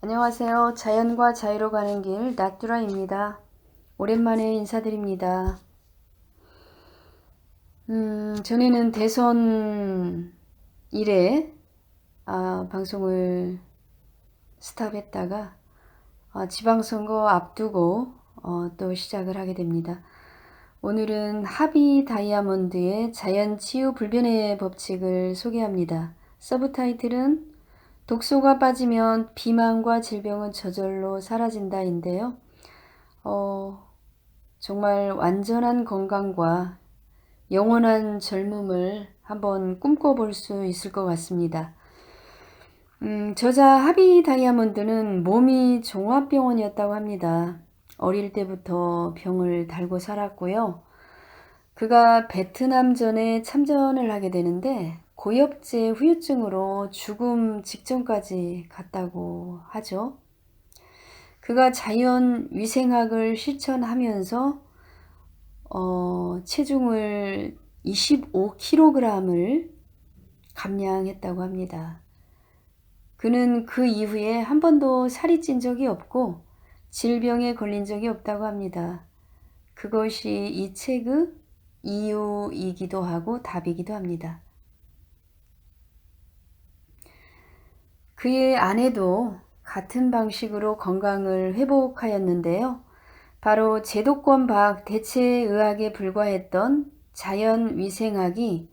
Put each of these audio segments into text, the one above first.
안녕하세요. 자연과 자유로 가는 길 나뚜라입니다. 오랜만에 인사드립니다. 전에는 대선 이래 방송을 스탑했다가 지방선거 앞두고 또 시작을 하게 됩니다. 오늘은 하비 다이아몬드의 자연치유 불변의 법칙을 소개합니다. 서브타이틀은 독소가 빠지면 비만과 질병은 저절로 사라진다인데요. 정말 완전한 건강과 영원한 젊음을 한번 꿈꿔볼 수 있을 것 같습니다. 저자 하비 다이아몬드는 몸이 종합병원이었다고 합니다. 어릴 때부터 병을 달고 살았고요. 그가 베트남전에 참전을 하게 되는데 고엽제 후유증으로 죽음 직전까지 갔다고 하죠. 그가 자연 위생학을 실천하면서 체중을 25kg을 감량했다고 합니다. 그는 그 이후에 한 번도 살이 찐 적이 없고 질병에 걸린 적이 없다고 합니다. 그것이 이 책의 이유이기도 하고 답이기도 합니다. 그의 아내도 같은 방식으로 건강을 회복하였는데요. 바로 제도권 밖 대체의학에 불과했던 자연위생학이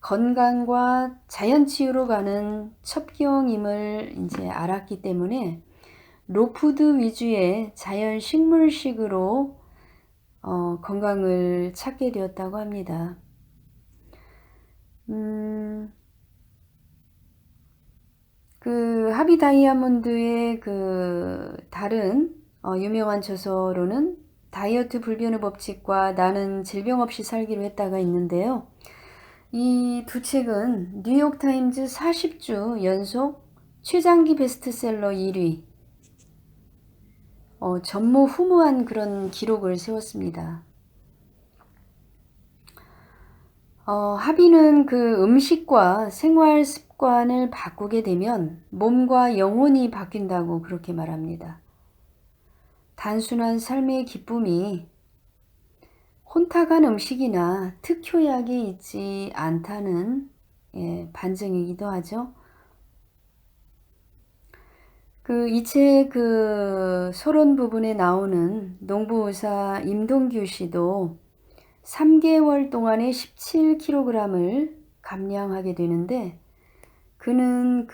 건강과 자연치유로 가는 첩경임을 이제 알았기 때문에 로푸드 위주의 자연식물식으로 건강을 찾게 되었다고 합니다. 그 하비 다이아몬드의 그 다른 유명한 저서로는 다이어트 불변의 법칙과 나는 질병 없이 살기로 했다가 있는데요. 이 두 책은 뉴욕타임즈 40주 연속 최장기 베스트셀러 1위 전무후무한 그런 기록을 세웠습니다. 하비는 그 음식과 생활 습관을 바꾸게 되면 몸과 영혼이 바뀐다고 그렇게 말합니다. 단순한 삶의 기쁨이 혼탁한 음식이나 특효약에 있지 않다는 반증이기도 하죠. 이 책 서론 부분에 나오는 농부의사 임동규 씨도 3개월 동안에 17kg을 감량하게 되는데 그는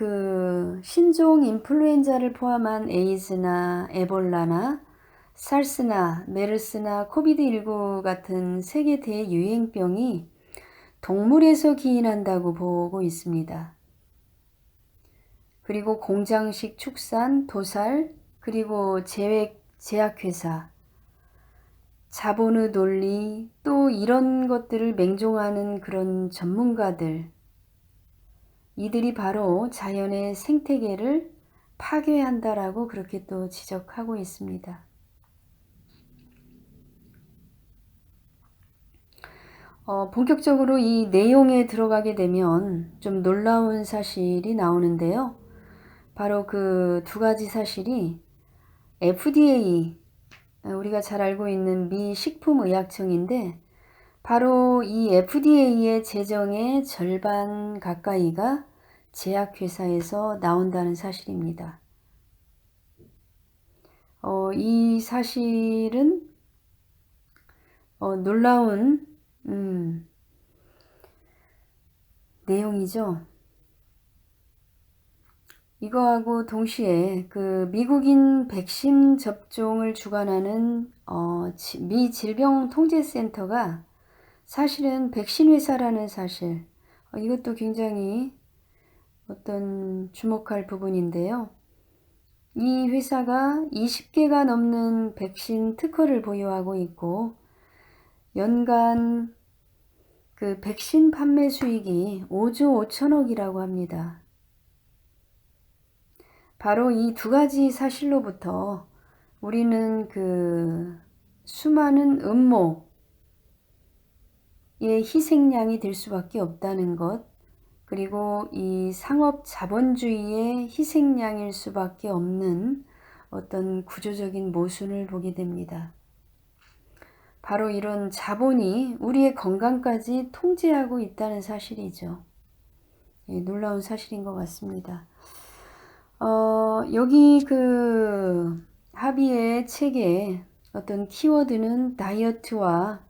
신종 인플루엔자를 포함한 에이즈나 에볼라나 사르스나 메르스나 코비드19 같은 세계 대유행병이 동물에서 기인한다고 보고 있습니다. 그리고 공장식 축산, 도살, 그리고 제약회사, 자본의 논리, 또 이런 것들을 맹종하는 그런 전문가들, 이들이 바로 자연의 생태계를 파괴한다라고 그렇게 또 지적하고 있습니다. 본격적으로 이 내용에 들어가게 되면 좀 놀라운 사실이 나오는데요. 바로 그 두 가지 사실이 FDA, 우리가 잘 알고 있는 미 식품의약청인데 바로 이 FDA의 재정의 절반 가까이가 제약회사에서 나온다는 사실입니다. 이 사실은 놀라운 내용이죠. 이거하고 동시에 그 미국인 백신 접종을 주관하는 미 질병통제센터가 사실은 백신 회사라는 사실, 이것도 굉장히 주목할 부분인데요. 이 회사가 20개가 넘는 백신 특허를 보유하고 있고 연간 그 백신 판매 수익이 5조 5천억이라고 합니다. 바로 이 두 가지 사실로부터 우리는 그 수많은 음모의 희생양이 될 수밖에 없다는 것, 그리고 이 상업 자본주의의 희생양일 수밖에 없는 어떤 구조적인 모순을 보게 됩니다. 바로 이런 자본이 우리의 건강까지 통제하고 있다는 사실이죠. 예, 놀라운 사실인 것 같습니다. 여기 그 하비의 책에 어떤 키워드는 다이어트와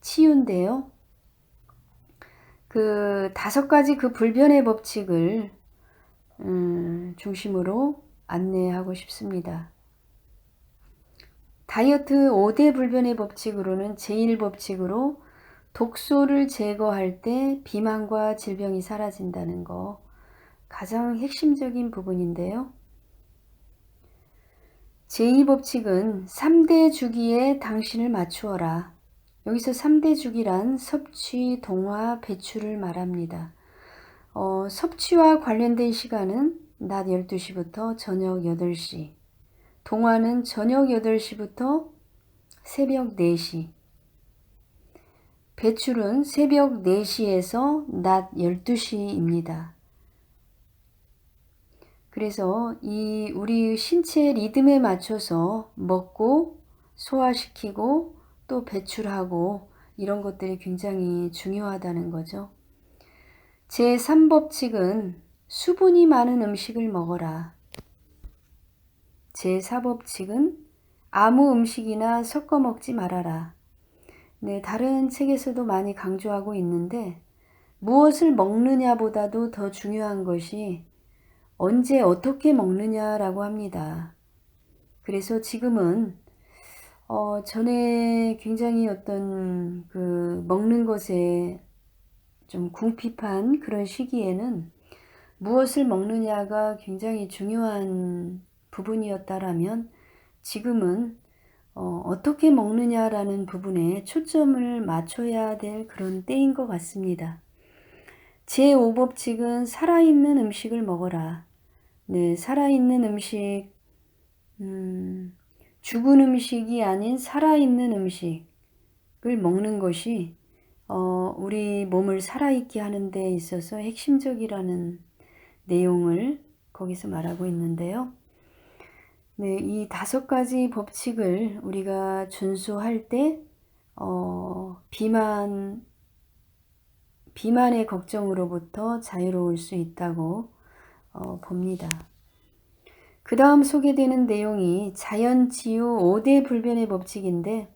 치유인데요. 그 5가지 그 불변의 법칙을 중심으로 안내하고 싶습니다. 다이어트 5대 불변의 법칙으로는 제1법칙으로 독소를 제거할 때 비만과 질병이 사라진다는 거 가장 핵심적인 부분인데요. 제2법칙은 3대 주기에 당신을 맞추어라. 여기서 3대 주기란 섭취, 동화, 배출을 말합니다. 섭취와 관련된 시간은 낮 12시부터 저녁 8시, 동화는 저녁 8시부터 새벽 4시, 배출은 새벽 4시에서 낮 12시입니다. 그래서 이 우리 신체 리듬에 맞춰서 먹고 소화시키고 또 배출하고 이런 것들이 굉장히 중요하다는 거죠. 제3법칙은 수분이 많은 음식을 먹어라. 제4법칙은 아무 음식이나 섞어 먹지 말아라. 네, 다른 책에서도 많이 강조하고 있는데 무엇을 먹느냐보다도 더 중요한 것이 언제 어떻게 먹느냐라고 합니다. 그래서 지금은 전에 굉장히 어떤 그 먹는 것에 좀 궁핍한 그런 시기에는 무엇을 먹느냐가 굉장히 중요한 부분이었다라면 지금은 어떻게 먹느냐라는 부분에 초점을 맞춰야 될 그런 때인 것 같습니다. 제5법칙은 살아있는 음식을 먹어라. 네, 살아있는 음식, 죽은 음식이 아닌 살아있는 음식을 먹는 것이 우리 몸을 살아있게 하는 데 있어서 핵심적이라는 내용을 거기서 말하고 있는데요. 네, 이 5가지 법칙을 우리가 준수할 때 비만의 걱정으로부터 자유로울 수 있다고 봅니다. 그 다음 소개되는 내용이 자연치유 5대 불변의 법칙인데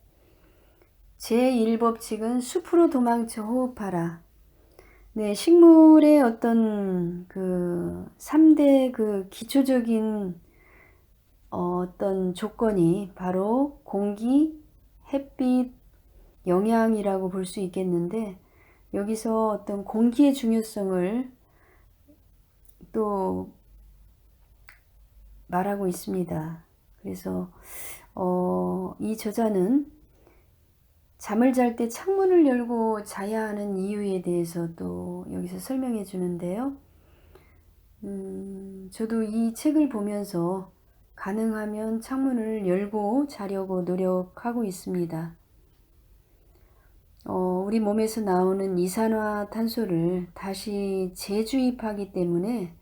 제1법칙은 숲으로 도망쳐 호흡하라. 네, 식물의 어떤 그 3대 그 기초적인 어떤 조건이 바로 공기, 햇빛, 영양이라고 볼 수 있겠는데 여기서 어떤 공기의 중요성을 또 말하고 있습니다. 그래서 이 저자는 잠을 잘 때 창문을 열고 자야 하는 이유에 대해서도 여기서 설명해 주는데요. 저도 이 책을 보면서 가능하면 창문을 열고 자려고 노력하고 있습니다. 우리 몸에서 나오는 이산화탄소를 다시 재주입하기 때문에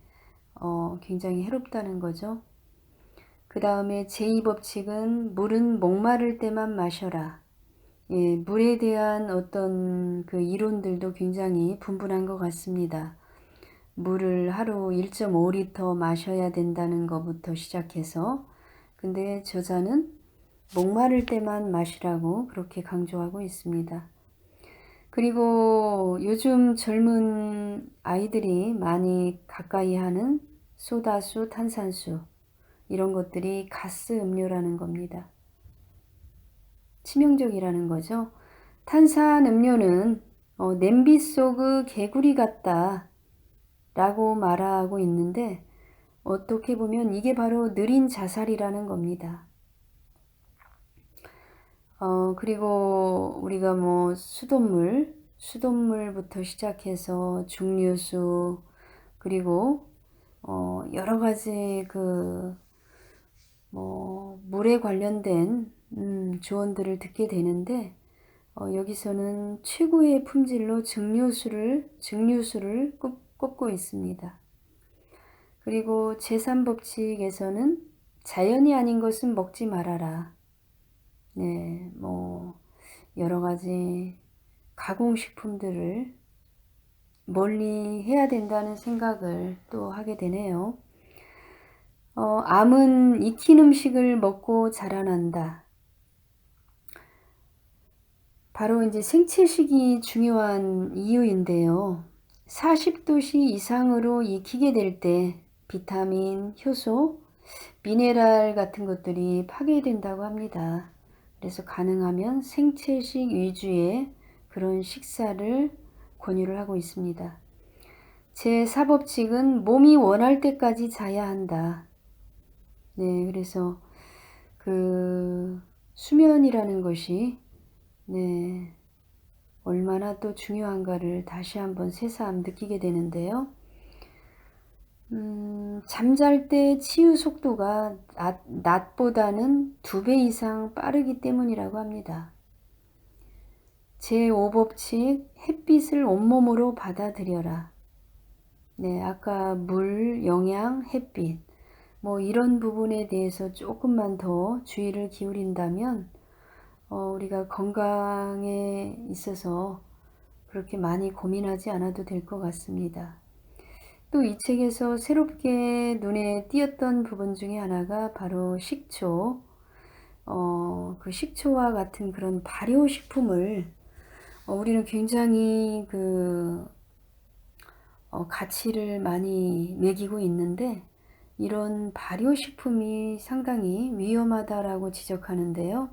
굉장히 해롭다는 거죠. 그 다음에 제2법칙은 물은 목마를 때만 마셔라. 예, 물에 대한 어떤 그 이론들도 굉장히 분분한 것 같습니다. 물을 하루 1.5리터 마셔야 된다는 것부터 시작해서 근데 저자는 목마를 때만 마시라고 그렇게 강조하고 있습니다. 그리고 요즘 젊은 아이들이 많이 가까이 하는 소다수, 탄산수 이런 것들이 가스 음료라는 겁니다. 치명적이라는 거죠. 탄산 음료는 냄비 속의 개구리 같다 라고 말하고 있는데 어떻게 보면 이게 바로 느린 자살이라는 겁니다. 그리고 우리가 뭐 수돗물부터 시작해서 증류수 그리고 여러 가지 그 물에 관련된 조언들을 듣게 되는데 여기서는 최고의 품질로 증류수를 꼽고 있습니다. 그리고 제3법칙에서는 자연이 아닌 것은 먹지 말아라. 네, 뭐 여러 가지 가공식품들을 멀리 해야 된다는 생각을 또 하게 되네요. 암은 익힌 음식을 먹고 자라난다. 바로 이제 생채식이 중요한 이유인데요. 40도씨 이상으로 익히게 될 때 비타민, 효소, 미네랄 같은 것들이 파괴된다고 합니다. 그래서 가능하면 생채식 위주의 그런 식사를 권유를 하고 있습니다. 제4법칙은 몸이 원할 때까지 자야 한다. 네, 그래서 그 수면이라는 것이 네, 얼마나 또 중요한가를 다시 한번 새삼 느끼게 되는데요. 잠잘 때 치유 속도가 낮보다는 2배 이상 빠르기 때문이라고 합니다. 제5법칙 햇빛을 온몸으로 받아들여라. 네, 아까 물, 영양, 햇빛 뭐 이런 부분에 대해서 조금만 더 주의를 기울인다면 우리가 건강에 있어서 그렇게 많이 고민하지 않아도 될 것 같습니다. 또 이 책에서 새롭게 눈에 띄었던 부분 중에 하나가 바로 식초, 그 식초와 같은 그런 발효식품을 우리는 굉장히 가치를 많이 매기고 있는데 이런 발효식품이 상당히 위험하다라고 지적하는데요.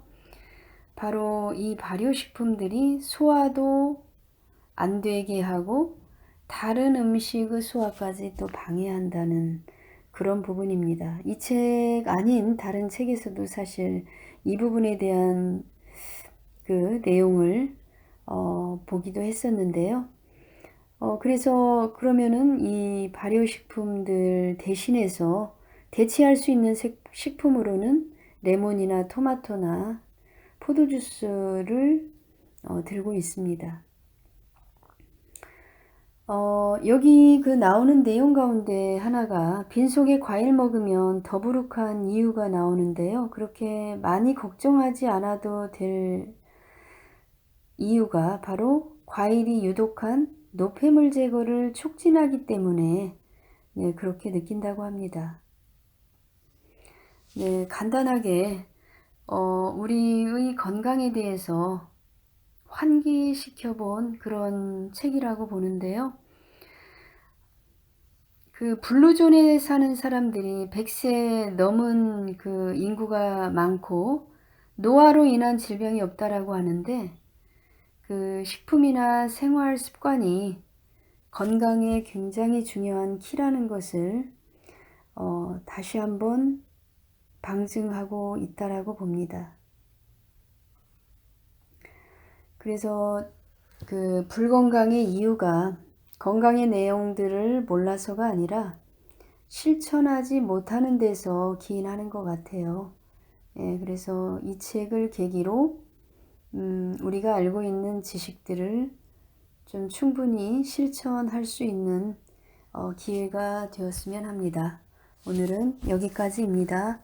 바로 이 발효식품들이 소화도 안 되게 하고 다른 음식의 소화까지 또 방해한다는 그런 부분입니다. 이 책 아닌 다른 책에서도 사실 이 부분에 대한 그 내용을 보기도 했었는데요. 그래서 그러면은 이 발효식품들 대신해서 대체할 수 있는 식품으로는 레몬이나 토마토나 포도주스를 들고 있습니다. 여기 그 나오는 내용 가운데 하나가 빈속에 과일 먹으면 더부룩한 이유가 나오는데요. 그렇게 많이 걱정하지 않아도 될 이유가 바로 과일이 유독한 노폐물 제거를 촉진하기 때문에 네, 그렇게 느낀다고 합니다. 네, 간단하게 우리의 건강에 대해서 환기시켜 본 그런 책이라고 보는데요. 그 블루존에 사는 사람들이 100세 넘은 그 인구가 많고 노화로 인한 질병이 없다라고 하는데 그 식품이나 생활 습관이 건강에 굉장히 중요한 키라는 것을 다시 한번 방증하고 있다라고 봅니다. 그래서 그 불건강의 이유가 건강의 내용들을 몰라서가 아니라 실천하지 못하는 데서 기인하는 것 같아요. 예, 그래서 이 책을 계기로 우리가 알고 있는 지식들을 좀 충분히 실천할 수 있는 기회가 되었으면 합니다. 오늘은 여기까지입니다.